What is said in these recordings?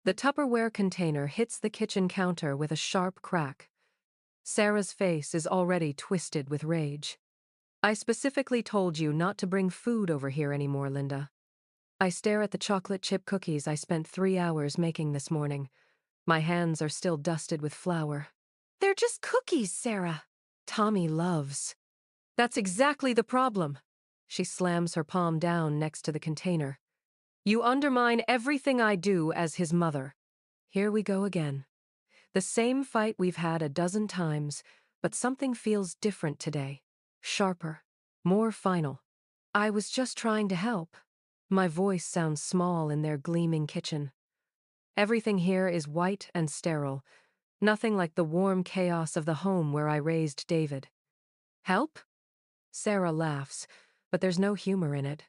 The Tupperware container hits the kitchen counter with a sharp crack. Sarah's face is already twisted with rage. I specifically told you not to bring food over here anymore, Linda. I stare at the chocolate chip cookies I spent 3 hours making this morning. My hands are still dusted with flour. They're just cookies, Sarah. Tommy loves. That's exactly the problem. She slams her palm down next to the container. You undermine everything I do as his mother. Here we go again. The same fight we've had a dozen times, but something feels different today. Sharper. More final. I was just trying to help. My voice sounds small in their gleaming kitchen. Everything here is white and sterile. Nothing like the warm chaos of the home where I raised David. Help? Sarah laughs, but there's no humor in it.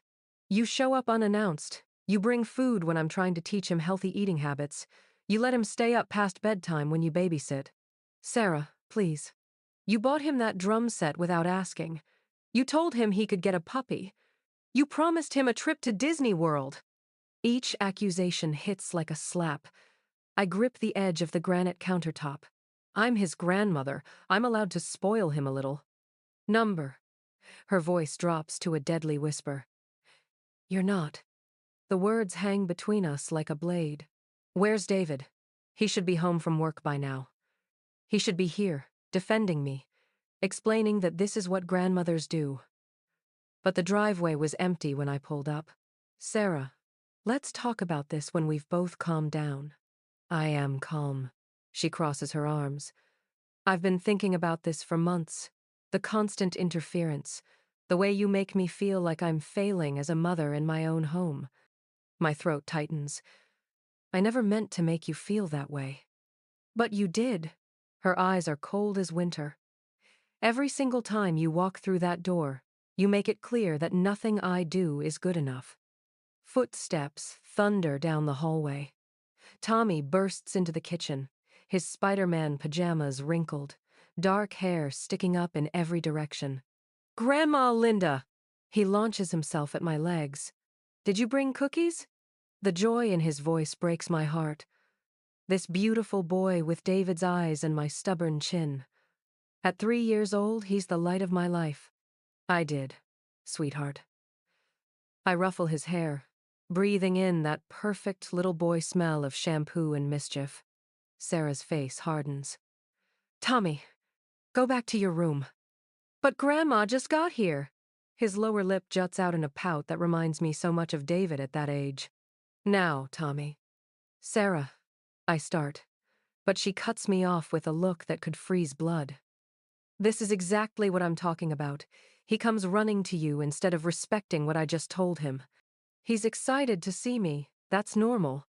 You show up unannounced. You bring food when I'm trying to teach him healthy eating habits. You let him stay up past bedtime when you babysit. Sarah, please. You bought him that drum set without asking. You told him he could get a puppy. You promised him a trip to Disney World. Each accusation hits like a slap. I grip the edge of the granite countertop. I'm his grandmother. I'm allowed to spoil him a little. Number. Her voice drops to a deadly whisper. You're not. The words hang between us like a blade. Where's David? He should be home from work by now. He should be here, defending me, explaining that this is what grandmothers do. But the driveway was empty when I pulled up. Sarah, let's talk about this when we've both calmed down. I am calm. She crosses her arms. I've been thinking about this for months. The constant interference. The way you make me feel like I'm failing as a mother in my own home. My throat tightens. I never meant to make you feel that way. But you did. Her eyes are cold as winter. Every single time you walk through that door, you make it clear that nothing I do is good enough. Footsteps thunder down the hallway. Tommy bursts into the kitchen, his Spider-Man pajamas wrinkled, dark hair sticking up in every direction. Grandma Linda! He launches himself at my legs. Did you bring cookies? The joy in his voice breaks my heart. This beautiful boy with David's eyes and my stubborn chin. At 3 years old, he's the light of my life. I did, sweetheart. I ruffle his hair, breathing in that perfect little boy smell of shampoo and mischief. Sarah's face hardens. Tommy, go back to your room. But Grandma just got here. His lower lip juts out in a pout that reminds me so much of David at that age. Now, Tommy. Sarah, I start, but she cuts me off with a look that could freeze blood. This is exactly what I'm talking about. He comes running to you instead of respecting what I just told him. He's excited to see me. That's normal.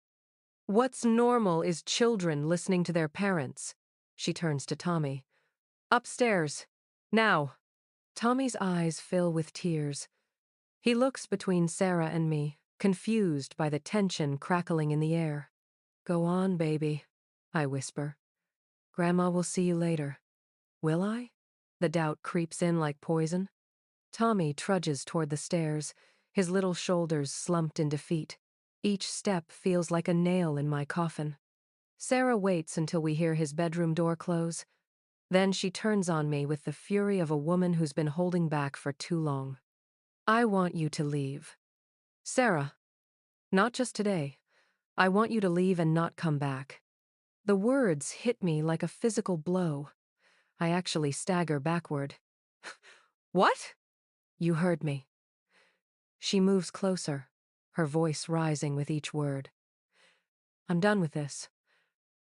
What's normal is children listening to their parents. She turns to Tommy. Upstairs. Now. Tommy's eyes fill with tears. He looks between Sarah and me, confused by the tension crackling in the air. Go on, baby, I whisper. Grandma will see you later. Will I? The doubt creeps in like poison. Tommy trudges toward the stairs, his little shoulders slumped in defeat. Each step feels like a nail in my coffin. Sarah waits until we hear his bedroom door close. Then she turns on me with the fury of a woman who's been holding back for too long. I want you to leave. Sarah, not just today. I want you to leave and not come back. The words hit me like a physical blow. I actually stagger backward. What? You heard me. She moves closer, her voice rising with each word. I'm done with this.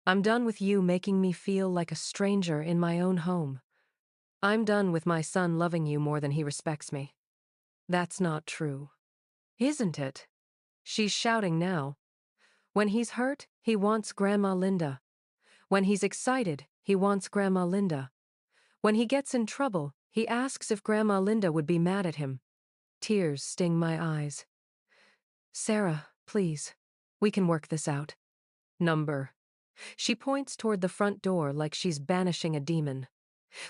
I'm done with you making me feel like a stranger in my own home. I'm done with my son loving you more than he respects me. That's not true. Isn't it? She's shouting now. When he's hurt, he wants Grandma Linda. When he's excited, he wants Grandma Linda. When he gets in trouble, he asks if Grandma Linda would be mad at him. Tears sting my eyes. Sarah, please. We can work this out. Number. She points toward the front door like she's banishing a demon.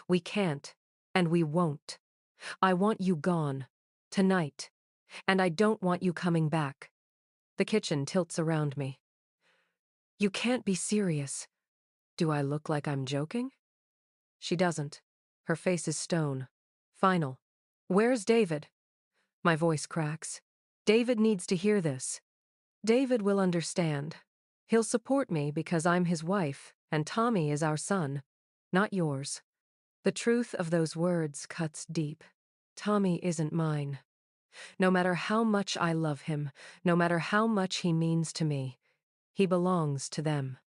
We can't, and we won't. I want you gone. Tonight. And I don't want you coming back. The kitchen tilts around me. You can't be serious. Do I look like I'm joking? She doesn't. Her face is stone. Final. Where's David? My voice cracks. David needs to hear this. David will understand. He'll support me because I'm his wife, and Tommy is our son, not yours. The truth of those words cuts deep. Tommy isn't mine. No matter how much I love him, no matter how much he means to me, he belongs to them.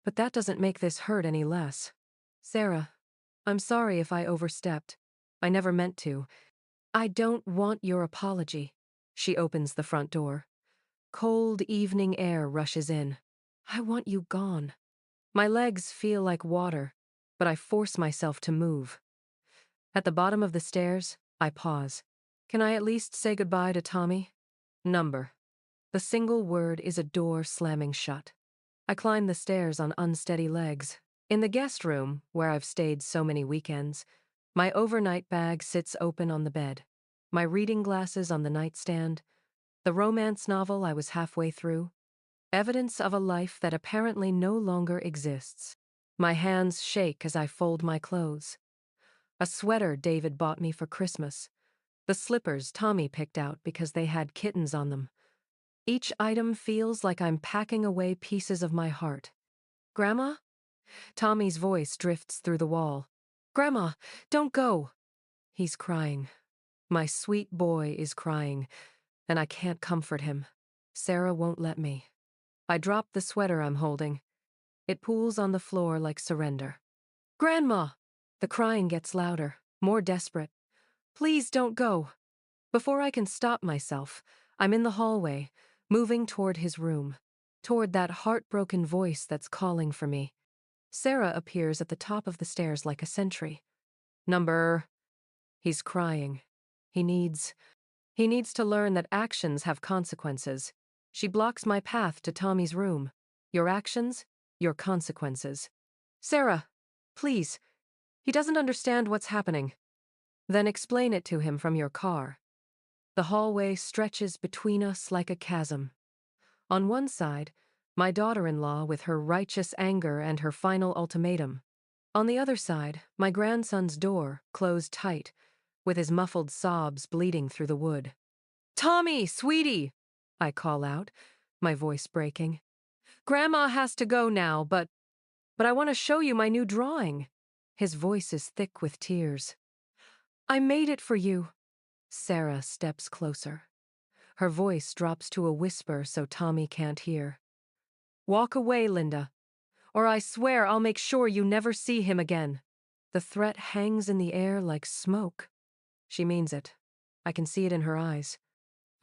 But that doesn't make this hurt any less. Sarah, I'm sorry if I overstepped. I never meant to. I don't want your apology. She opens the front door. Cold evening air rushes in. I want you gone. My legs feel like water, but I force myself to move. At the bottom of the stairs, I pause. Can I at least say goodbye to Tommy? Number. The single word is a door slamming shut. I climb the stairs on unsteady legs. In the guest room, where I've stayed so many weekends, my overnight bag sits open on the bed. My reading glasses on the nightstand. The romance novel I was halfway through. Evidence of a life that apparently no longer exists. My hands shake as I fold my clothes. A sweater David bought me for Christmas. The slippers Tommy picked out because they had kittens on them. Each item feels like I'm packing away pieces of my heart. Grandma? Tommy's voice drifts through the wall. Grandma, don't go. He's crying. My sweet boy is crying, and I can't comfort him. Sarah won't let me. I drop the sweater I'm holding. It pools on the floor like surrender. Grandma! The crying gets louder, more desperate. Please don't go. Before I can stop myself, I'm in the hallway, moving toward his room, toward that heartbroken voice that's calling for me. Sarah appears at the top of the stairs like a sentry. Number. He's crying. He needs to learn that actions have consequences. She blocks my path to Tommy's room. Your actions, your consequences. Sarah, please. He doesn't understand what's happening. Then explain it to him from your car. The hallway stretches between us like a chasm. On one side, my daughter-in-law with her righteous anger and her final ultimatum. On the other side, my grandson's door, closed tight, with his muffled sobs bleeding through the wood. Tommy, sweetie, I call out, my voice breaking. Grandma has to go now, but I want to show you my new drawing. His voice is thick with tears. I made it for you. Sarah steps closer. Her voice drops to a whisper so Tommy can't hear. Walk away, Linda, or I swear I'll make sure you never see him again. The threat hangs in the air like smoke. She means it. I can see it in her eyes.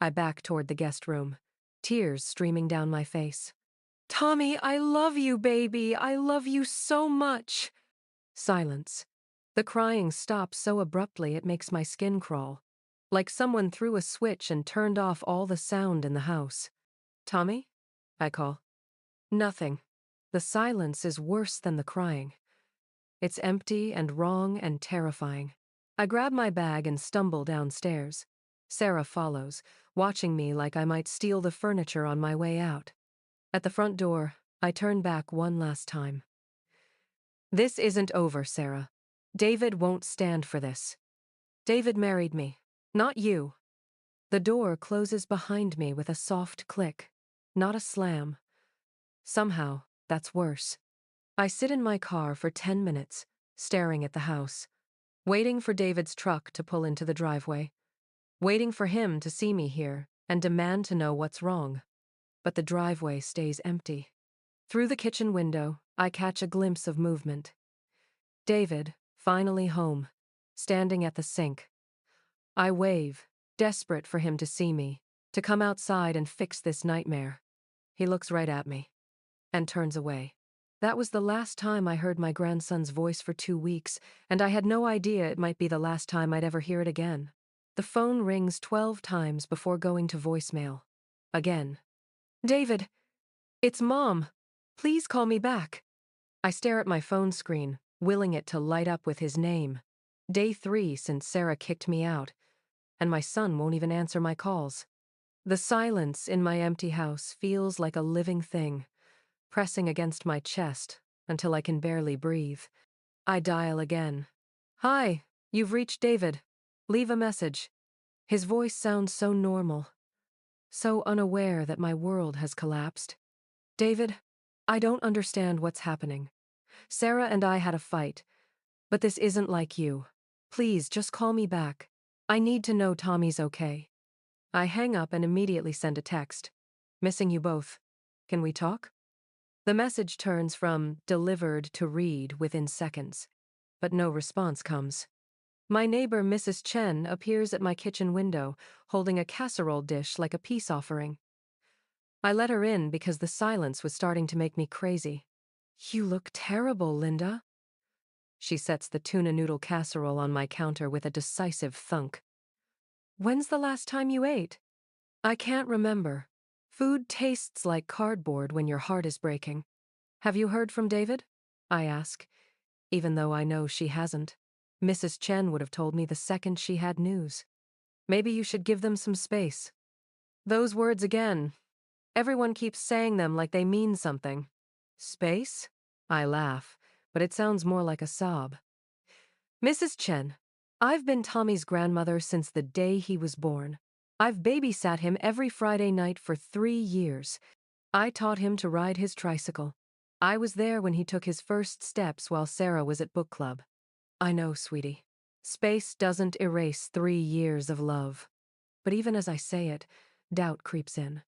I back toward the guest room, tears streaming down my face. Tommy, I love you, baby. I love you so much. Silence. The crying stops so abruptly it makes my skin crawl, like someone threw a switch and turned off all the sound in the house. Tommy? I call. Nothing. The silence is worse than the crying. It's empty and wrong and terrifying. I grab my bag and stumble downstairs. Sarah follows, watching me like I might steal the furniture on my way out. At the front door, I turn back one last time. This isn't over, Sarah. David won't stand for this. David married me, not you. The door closes behind me with a soft click, not a slam. Somehow, that's worse. I sit in my car for 10 minutes, staring at the house, waiting for David's truck to pull into the driveway, waiting for him to see me here and demand to know what's wrong. But the driveway stays empty. Through the kitchen window, I catch a glimpse of movement. David, finally home, standing at the sink. I wave, desperate for him to see me, to come outside and fix this nightmare. He looks right at me and turns away. That was the last time I heard my grandson's voice for 2 weeks, and I had no idea it might be the last time I'd ever hear it again. The phone rings 12 times before going to voicemail. Again. David, it's Mom. Please call me back. I stare at my phone screen, willing it to light up with his name. Day 3 since Sarah kicked me out, and my son won't even answer my calls. The silence in my empty house feels like a living thing, pressing against my chest until I can barely breathe. I dial again. Hi, you've reached David. Leave a message. His voice sounds so normal, so unaware that my world has collapsed. David, I don't understand what's happening. Sarah and I had a fight, but this isn't like you. Please, just call me back. I need to know Tommy's okay. I hang up and immediately send a text. Missing you both. Can we talk? The message turns from delivered to read within seconds, but no response comes. My neighbor, Mrs. Chen, appears at my kitchen window, holding a casserole dish like a peace offering. I let her in because the silence was starting to make me crazy. You look terrible, Linda. She sets the tuna noodle casserole on my counter with a decisive thunk. When's the last time you ate? I can't remember. Food tastes like cardboard when your heart is breaking. Have you heard from David? I ask, even though I know she hasn't. Mrs. Chen would have told me the second she had news. Maybe you should give them some space. Those words again. Everyone keeps saying them like they mean something. Space? I laugh, but it sounds more like a sob. Mrs. Chen, I've been Tommy's grandmother since the day he was born. I've babysat him every Friday night for 3 years. I taught him to ride his tricycle. I was there when he took his first steps while Sarah was at book club. I know, sweetie. Space doesn't erase 3 years of love. But even as I say it, doubt creeps in.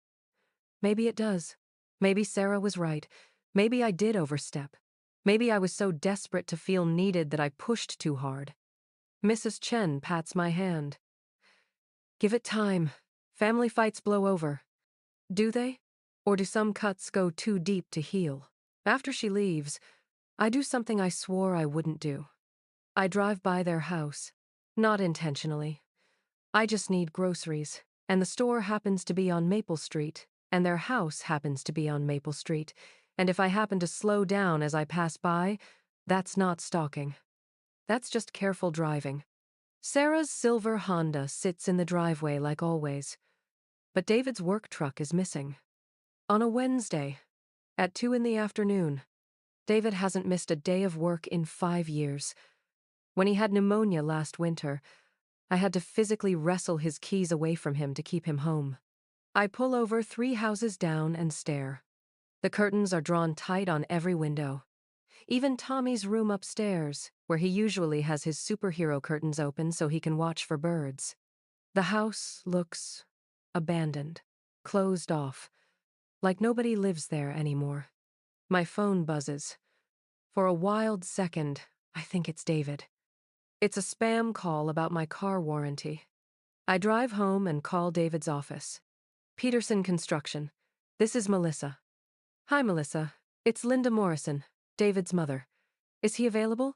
Maybe it does. Maybe Sarah was right. Maybe I did overstep. Maybe I was so desperate to feel needed that I pushed too hard. Mrs. Chen pats my hand. Give it time. Family fights blow over. Do they? Or do some cuts go too deep to heal? After she leaves, I do something I swore I wouldn't do. I drive by their house. Not intentionally. I just need groceries, and the store happens to be on Maple Street, and their house happens to be on Maple Street, and if I happen to slow down as I pass by, that's not stalking. That's just careful driving. Sarah's silver Honda sits in the driveway like always, but David's work truck is missing. On a Wednesday, at 2 in the afternoon, David hasn't missed a day of work in 5 years. When he had pneumonia last winter, I had to physically wrestle his keys away from him to keep him home. I pull over 3 houses down and stare. The curtains are drawn tight on every window. Even Tommy's room upstairs, where he usually has his superhero curtains open so he can watch for birds. The house looks abandoned, closed off, like nobody lives there anymore. My phone buzzes. For a wild second, I think it's David. It's a spam call about my car warranty. I drive home and call David's office. Peterson Construction. This is Melissa. Hi, Melissa. It's Linda Morrison, David's mother. Is he available?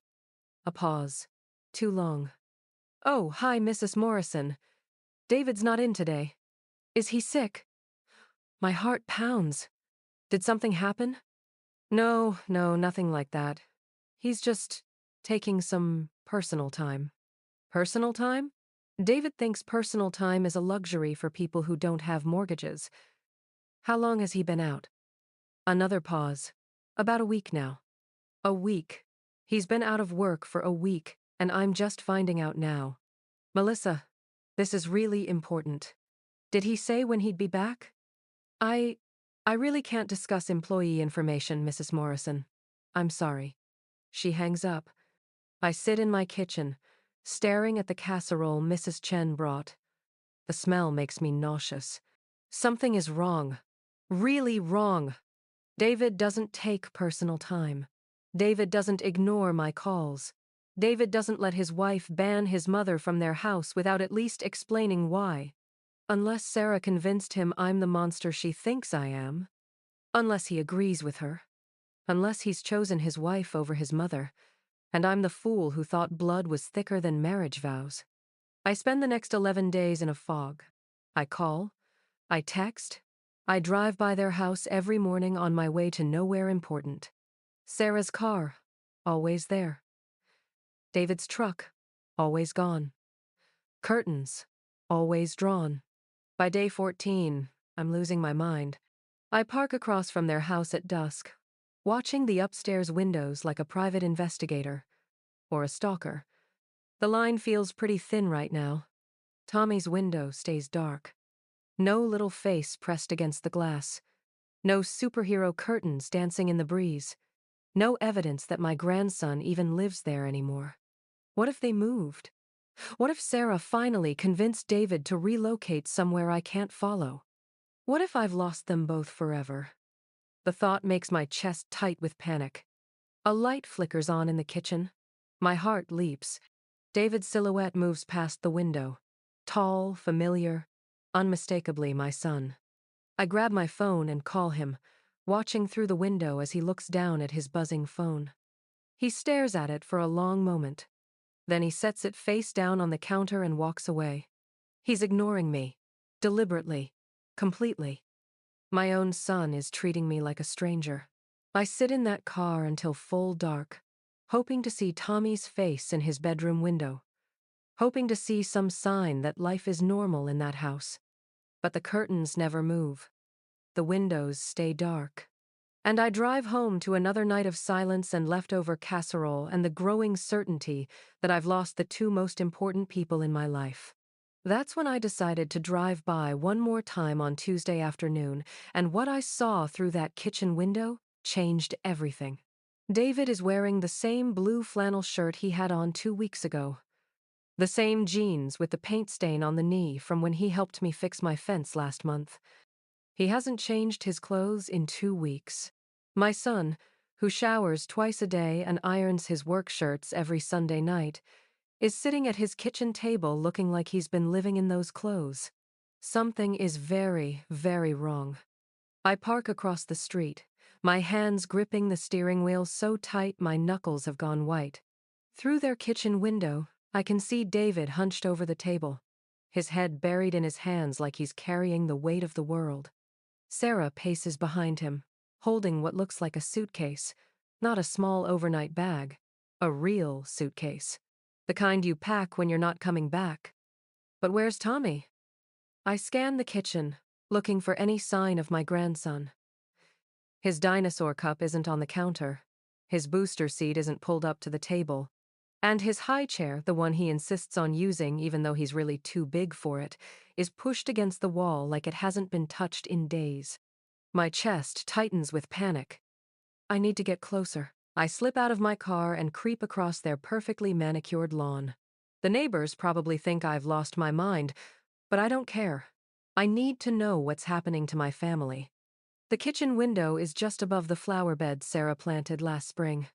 A pause. Too long. Oh, hi, Mrs. Morrison. David's not in today. Is he sick? My heart pounds. Did something happen? No, nothing like that. He's just taking some personal time. Personal time? David thinks personal time is a luxury for people who don't have mortgages. How long has he been out? Another pause. About a week now. A week. He's been out of work for a week, and I'm just finding out now. Melissa, this is really important. Did he say when he'd be back? I really can't discuss employee information, Mrs. Morrison. I'm sorry. She hangs up. I sit in my kitchen, staring at the casserole Mrs. Chen brought. The smell makes me nauseous. Something is wrong. Really wrong. David doesn't take personal time. David doesn't ignore my calls. David doesn't let his wife ban his mother from their house without at least explaining why. Unless Sarah convinced him I'm the monster she thinks I am. Unless he agrees with her. Unless he's chosen his wife over his mother. And I'm the fool who thought blood was thicker than marriage vows. I spend the next 11 days in a fog. I call. I text. I drive by their house every morning on my way to nowhere important. Sarah's car, always there. David's truck, always gone. Curtains, always drawn. By day 14, I'm losing my mind. I park across from their house at dusk, watching the upstairs windows like a private investigator or a stalker. The line feels pretty thin right now. Tommy's window stays dark. No little face pressed against the glass. No superhero curtains dancing in the breeze. No evidence that my grandson even lives there anymore. What if they moved? What if Sarah finally convinced David to relocate somewhere I can't follow? What if I've lost them both forever? The thought makes my chest tight with panic. A light flickers on in the kitchen. My heart leaps. David's silhouette moves past the window. Tall, familiar, unmistakably my son. I grab my phone and call him, watching through the window as he looks down at his buzzing phone. He stares at it for a long moment. Then he sets it face down on the counter and walks away. He's ignoring me. Deliberately. Completely. My own son is treating me like a stranger. I sit in that car until full dark, hoping to see Tommy's face in his bedroom window, hoping to see some sign that life is normal in that house. But the curtains never move. The windows stay dark. And I drive home to another night of silence and leftover casserole and the growing certainty that I've lost the two most important people in my life. That's when I decided to drive by one more time on Tuesday afternoon, and what I saw through that kitchen window changed everything. David is wearing the same blue flannel shirt he had on 2 weeks ago. The same jeans with the paint stain on the knee from when he helped me fix my fence last month. He hasn't changed his clothes in 2 weeks. My son, who showers twice a day and irons his work shirts every Sunday night, is sitting at his kitchen table looking like he's been living in those clothes. Something is very, very wrong. I park across the street, my hands gripping the steering wheel so tight my knuckles have gone white. Through their kitchen window, I can see David hunched over the table, his head buried in his hands like he's carrying the weight of the world. Sarah paces behind him, holding what looks like a suitcase, not a small overnight bag, a real suitcase. The kind you pack when you're not coming back. But where's Tommy? I scan the kitchen, looking for any sign of my grandson. His dinosaur cup isn't on the counter. His booster seat isn't pulled up to the table. And his high chair, the one he insists on using even though he's really too big for it, is pushed against the wall like it hasn't been touched in days. My chest tightens with panic. I need to get closer. I slip out of my car and creep across their perfectly manicured lawn. The neighbors probably think I've lost my mind, but I don't care. I need to know what's happening to my family. The kitchen window is just above the flower bed Sarah planted last spring.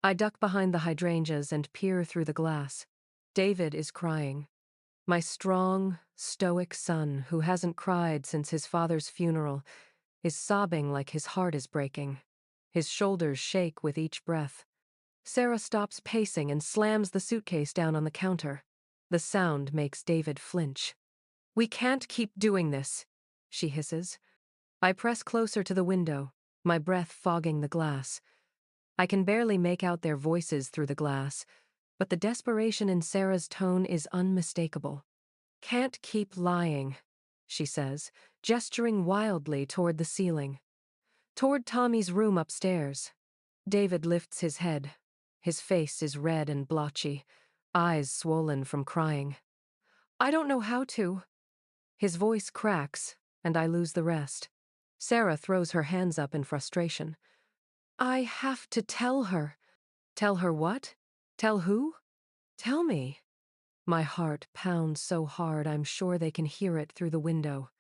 I duck behind the hydrangeas and peer through the glass. David is crying. My strong, stoic son, who hasn't cried since his father's funeral, is sobbing like his heart is breaking. His shoulders shake with each breath. Sarah stops pacing and slams the suitcase down on the counter. The sound makes David flinch. "We can't keep doing this," she hisses. I press closer to the window, my breath fogging the glass. I can barely make out their voices through the glass, but the desperation in Sarah's tone is unmistakable. "Can't keep lying," she says, gesturing wildly toward the ceiling. Toward Tommy's room upstairs. David lifts his head. His face is red and blotchy, eyes swollen from crying. "I don't know how to." His voice cracks, and I lose the rest. Sarah throws her hands up in frustration. "I have to tell her." "Tell her what? Tell who?" "Tell me." My heart pounds so hard I'm sure they can hear it through the window.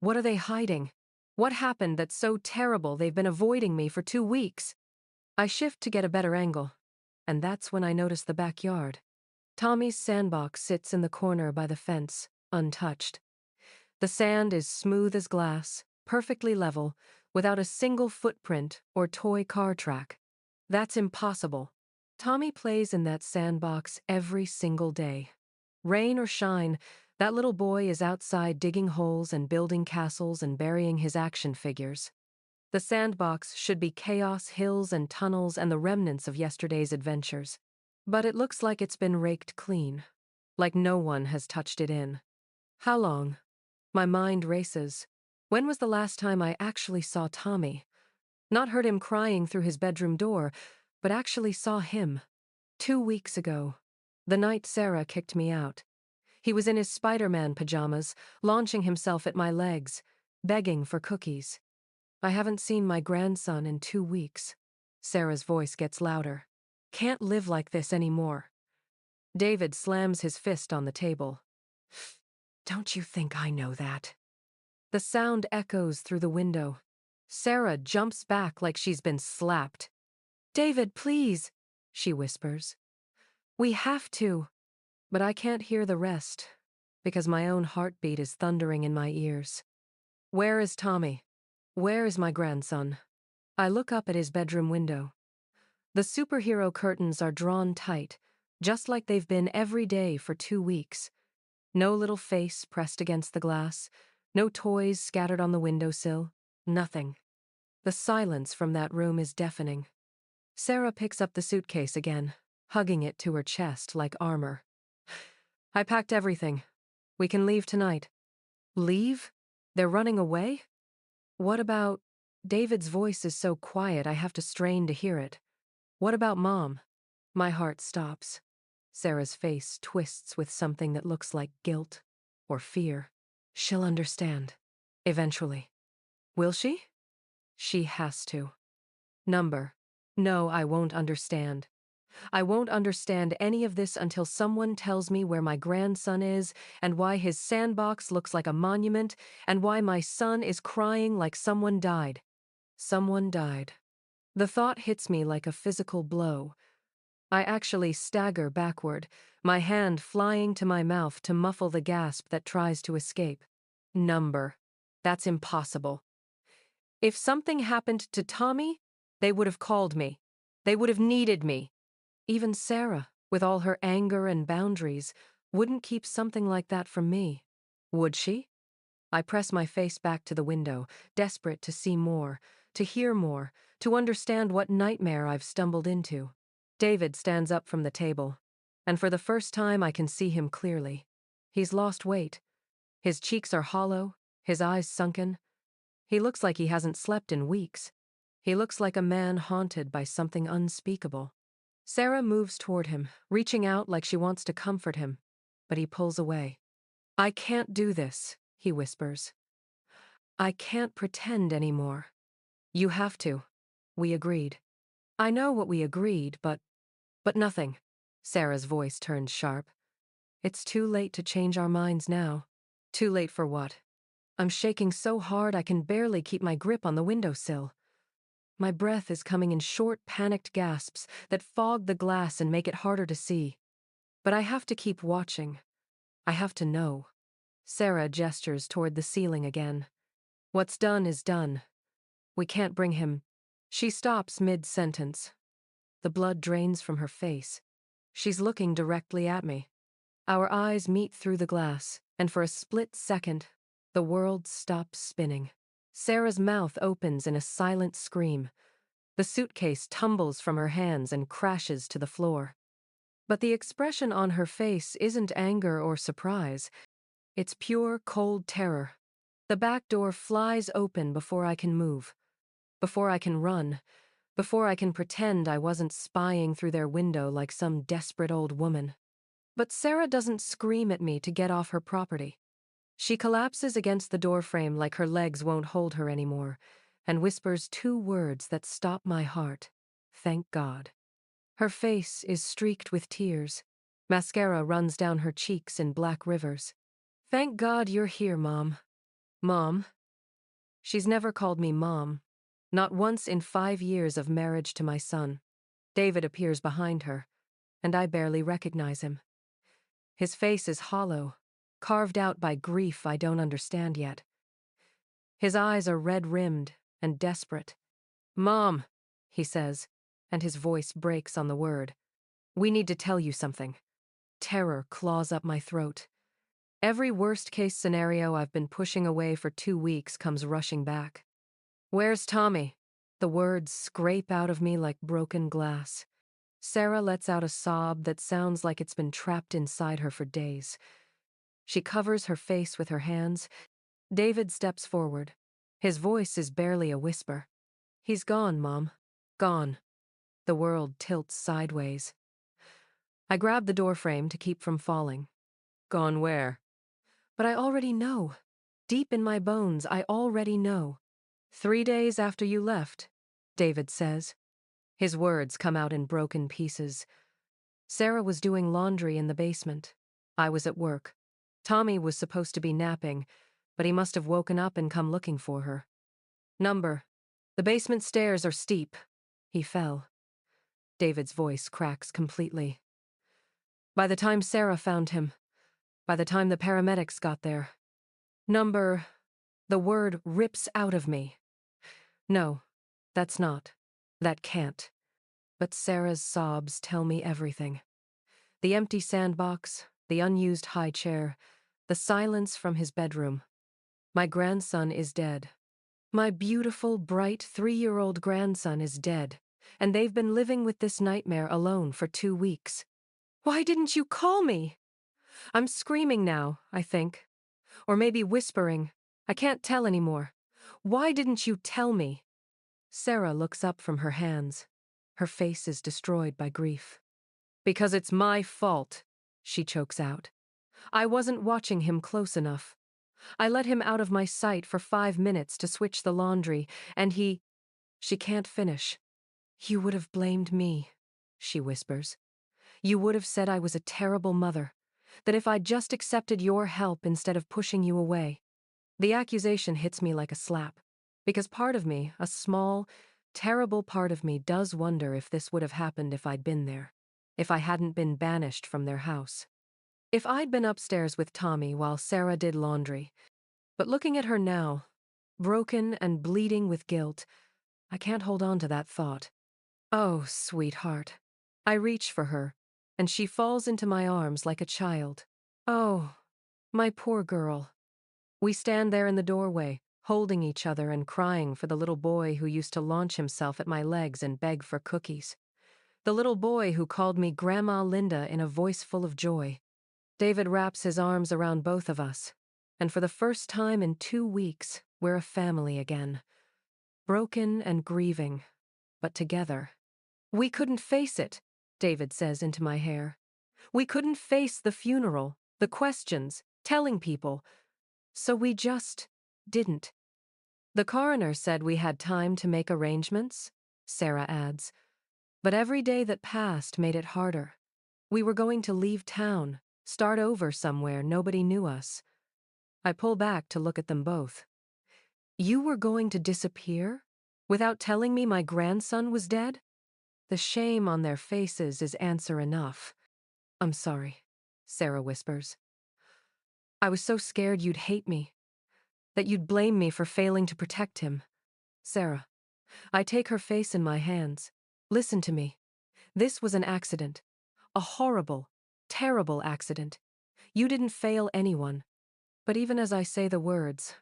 What are they hiding? What happened that's so terrible they've been avoiding me for 2 weeks? I shift to get a better angle, and that's when I notice the backyard. Tommy's sandbox sits in the corner by the fence, untouched. The sand is smooth as glass, perfectly level, without a single footprint or toy car track. That's impossible. Tommy plays in that sandbox every single day. Rain or shine, that little boy is outside digging holes and building castles and burying his action figures. The sandbox should be chaos, hills and tunnels and the remnants of yesterday's adventures. But it looks like it's been raked clean, like no one has touched it in. How long? My mind races. When was the last time I actually saw Tommy? Not heard him crying through his bedroom door, but actually saw him. 2 weeks ago. The night Sarah kicked me out. He was in his Spider-Man pajamas, launching himself at my legs, begging for cookies. I haven't seen my grandson in 2 weeks. Sarah's voice gets louder. Can't live like this anymore. David slams his fist on the table. Don't you think I know that? The sound echoes through the window. Sarah jumps back like she's been slapped. David, please, she whispers. We have to. But I can't hear the rest, because my own heartbeat is thundering in my ears. Where is Tommy? Where is my grandson? I look up at his bedroom window. The superhero curtains are drawn tight, just like they've been every day for 2 weeks. No little face pressed against the glass, no toys scattered on the windowsill, nothing. The silence from that room is deafening. Sarah picks up the suitcase again, hugging it to her chest like armor. I packed everything. We can leave tonight. Leave? They're running away? What about... David's voice is so quiet I have to strain to hear it. What about Mom? My heart stops. Sarah's face twists with something that looks like guilt or fear. She'll understand. Eventually. Will she? She has to. Number. No, I won't understand. I won't understand any of this until someone tells me where my grandson is and why his sandbox looks like a monument and why my son is crying like someone died. Someone died. The thought hits me like a physical blow. I actually stagger backward, my hand flying to my mouth to muffle the gasp that tries to escape. Number. That's impossible. If something happened to Tommy, they would have called me. They would have needed me. Even Sarah, with all her anger and boundaries, wouldn't keep something like that from me. Would she? I press my face back to the window, desperate to see more, to hear more, to understand what nightmare I've stumbled into. David stands up from the table, and for the first time I can see him clearly. He's lost weight. His cheeks are hollow, his eyes sunken. He looks like he hasn't slept in weeks. He looks like a man haunted by something unspeakable. Sarah moves toward him, reaching out like she wants to comfort him, but he pulls away. I can't do this, he whispers. I can't pretend anymore. You have to. We agreed. I know what we agreed, but nothing. Sarah's voice turned sharp. It's too late to change our minds now. Too late for what? I'm shaking so hard I can barely keep my grip on the windowsill. My breath is coming in short, panicked gasps that fog the glass and make it harder to see. But I have to keep watching. I have to know. Sarah gestures toward the ceiling again. What's done is done. We can't bring him. She stops mid-sentence. The blood drains from her face. She's looking directly at me. Our eyes meet through the glass, and for a split second, the world stops spinning. Sarah's mouth opens in a silent scream. The suitcase tumbles from her hands and crashes to the floor. But the expression on her face isn't anger or surprise. It's pure, cold terror. The back door flies open before I can move, before I can run, before I can pretend I wasn't spying through their window like some desperate old woman. But Sarah doesn't scream at me to get off her property. She collapses against the doorframe like her legs won't hold her anymore, and whispers 2 words that stop my heart. Thank God. Her face is streaked with tears. Mascara runs down her cheeks in black rivers. Thank God you're here, Mom. Mom. She's never called me Mom. Not once in 5 years of marriage to my son. David appears behind her, and I barely recognize him. His face is hollow, carved out by grief I don't understand yet. His eyes are red-rimmed and desperate. Mom, he says, and his voice breaks on the word. We need to tell you something. Terror claws up my throat. Every worst-case scenario I've been pushing away for 2 weeks comes rushing back. Where's Tommy? The words scrape out of me like broken glass. Sarah lets out a sob that sounds like it's been trapped inside her for days. She covers her face with her hands, David steps forward. His voice is barely a whisper. He's gone, Mom. Gone. The world tilts sideways. I grab the doorframe to keep from falling. Gone where? But I already know. Deep in my bones, I already know. 3 days after you left, David says. His words come out in broken pieces. Sarah was doing laundry in the basement. I was at work. Tommy was supposed to be napping, but he must have woken up and come looking for her. Number. The basement stairs are steep. He fell. David's voice cracks completely. By the time Sarah found him, by the time the paramedics got there. Number. The word rips out of me. No, that's not. That can't. But Sarah's sobs tell me everything. The empty sandbox, the unused high chair, the silence from his bedroom. My grandson is dead. My beautiful, bright 3-year-old grandson is dead, and they've been living with this nightmare alone for 2 weeks. Why didn't you call me? I'm screaming now, I think. Or maybe whispering. I can't tell anymore. Why didn't you tell me? Sarah looks up from her hands. Her face is destroyed by grief. Because it's my fault, she chokes out. I wasn't watching him close enough. I let him out of my sight for 5 minutes to switch the laundry, and he... She can't finish. You would have blamed me, she whispers. You would have said I was a terrible mother, that if I'd just accepted your help instead of pushing you away. The accusation hits me like a slap, because part of me, a small, terrible part of me, does wonder if this would have happened if I'd been there, if I hadn't been banished from their house. If I'd been upstairs with Tommy while Sarah did laundry. But looking at her now, broken and bleeding with guilt, I can't hold on to that thought. Oh, sweetheart. I reach for her, and she falls into my arms like a child. Oh, my poor girl. We stand there in the doorway, holding each other and crying for the little boy who used to launch himself at my legs and beg for cookies. The little boy who called me Grandma Linda in a voice full of joy. David wraps his arms around both of us, and for the first time in 2 weeks, we're a family again. Broken and grieving, but together. We couldn't face it, David says into my hair. We couldn't face the funeral, the questions, telling people. So we just didn't. The coroner said we had time to make arrangements, Sarah adds. But every day that passed made it harder. We were going to leave town, start over somewhere nobody knew us. I pull back to look at them both. You were going to disappear? Without telling me my grandson was dead? The shame on their faces is answer enough. I'm sorry, Sarah whispers. I was so scared you'd hate me, that you'd blame me for failing to protect him. Sarah, I take her face in my hands. Listen to me. This was an accident. A horrible, terrible accident. You didn't fail anyone. But even as I say the words,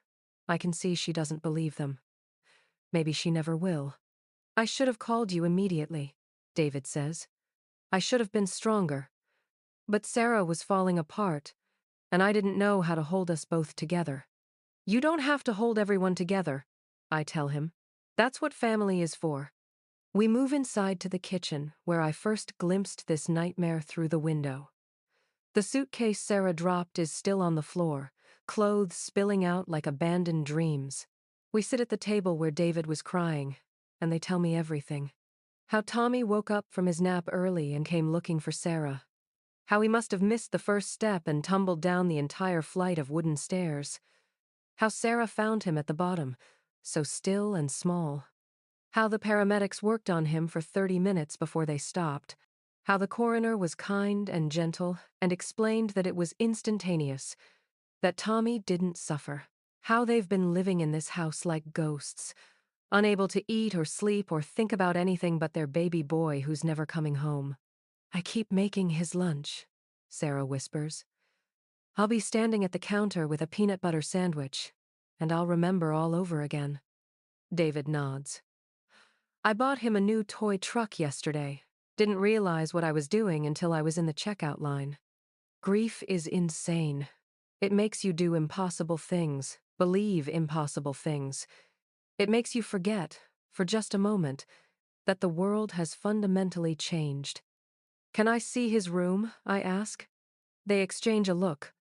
I can see she doesn't believe them. Maybe she never will. I should have called you immediately, David says. I should have been stronger. But Sarah was falling apart, and I didn't know how to hold us both together. You don't have to hold everyone together, I tell him. That's what family is for. We move inside to the kitchen, where I first glimpsed this nightmare through the window. The suitcase Sarah dropped is still on the floor, clothes spilling out like abandoned dreams. We sit at the table where David was crying, and they tell me everything. How Tommy woke up from his nap early and came looking for Sarah. How he must have missed the first step and tumbled down the entire flight of wooden stairs. How Sarah found him at the bottom, so still and small. How the paramedics worked on him for 30 minutes before they stopped. How the coroner was kind and gentle and explained that it was instantaneous, that Tommy didn't suffer. How they've been living in this house like ghosts, unable to eat or sleep or think about anything but their baby boy who's never coming home. I keep making his lunch, Sarah whispers. I'll be standing at the counter with a peanut butter sandwich, and I'll remember all over again. David nods. I bought him a new toy truck yesterday. Didn't realize what I was doing until I was in the checkout line. Grief is insane. It makes you do impossible things, believe impossible things. It makes you forget, for just a moment, that the world has fundamentally changed. Can I see his room? I ask. They exchange a look.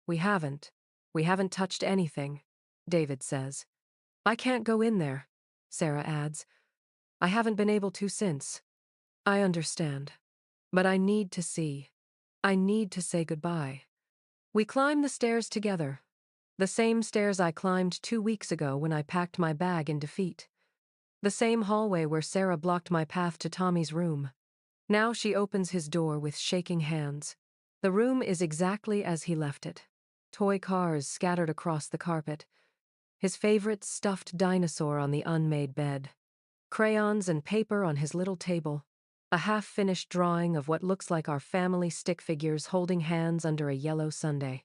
We haven't. We haven't touched anything, David says. I can't go in there, Sarah adds. I haven't been able to since. I understand. But I need to see. I need to say goodbye. We climb the stairs together. The same stairs I climbed 2 weeks ago when I packed my bag in defeat. The same hallway where Sarah blocked my path to Tommy's room. Now she opens his door with shaking hands. The room is exactly as he left it. Toy cars scattered across the carpet. His favorite stuffed dinosaur on the unmade bed. Crayons and paper on his little table. A half-finished drawing of what looks like our family stick figures holding hands under a yellow sundae.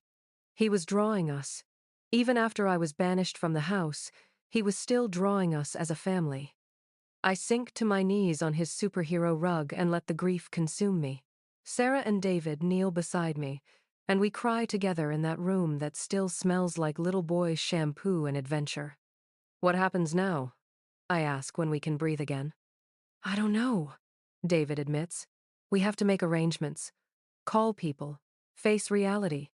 He was drawing us. Even after I was banished from the house, he was still drawing us as a family. I sink to my knees on his superhero rug and let the grief consume me. Sarah and David kneel beside me, and we cry together in that room that still smells like little boy's shampoo and adventure. What happens now? I ask when we can breathe again. I don't know, David admits. We have to make arrangements. Call people. Face reality.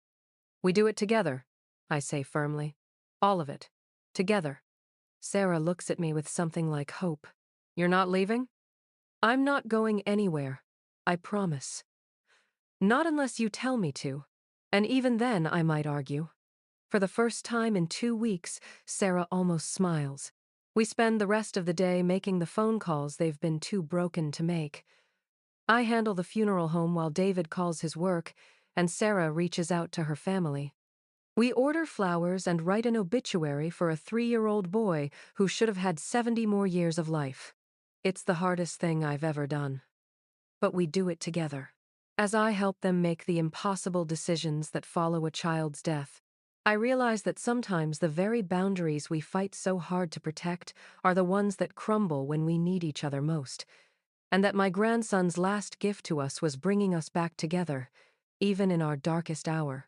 We do it together, I say firmly. All of it. Together. Sarah looks at me with something like hope. You're not leaving? I'm not going anywhere. I promise. Not unless you tell me to. And even then, I might argue. For the first time in 2 weeks, Sarah almost smiles. We spend the rest of the day making the phone calls they've been too broken to make. I handle the funeral home while David calls his work, and Sarah reaches out to her family. We order flowers and write an obituary for a 3-year-old boy who should have had 70 more years of life. It's the hardest thing I've ever done. But we do it together. As I help them make the impossible decisions that follow a child's death, I realize that sometimes the very boundaries we fight so hard to protect are the ones that crumble when we need each other most, and that my grandson's last gift to us was bringing us back together, even in our darkest hour.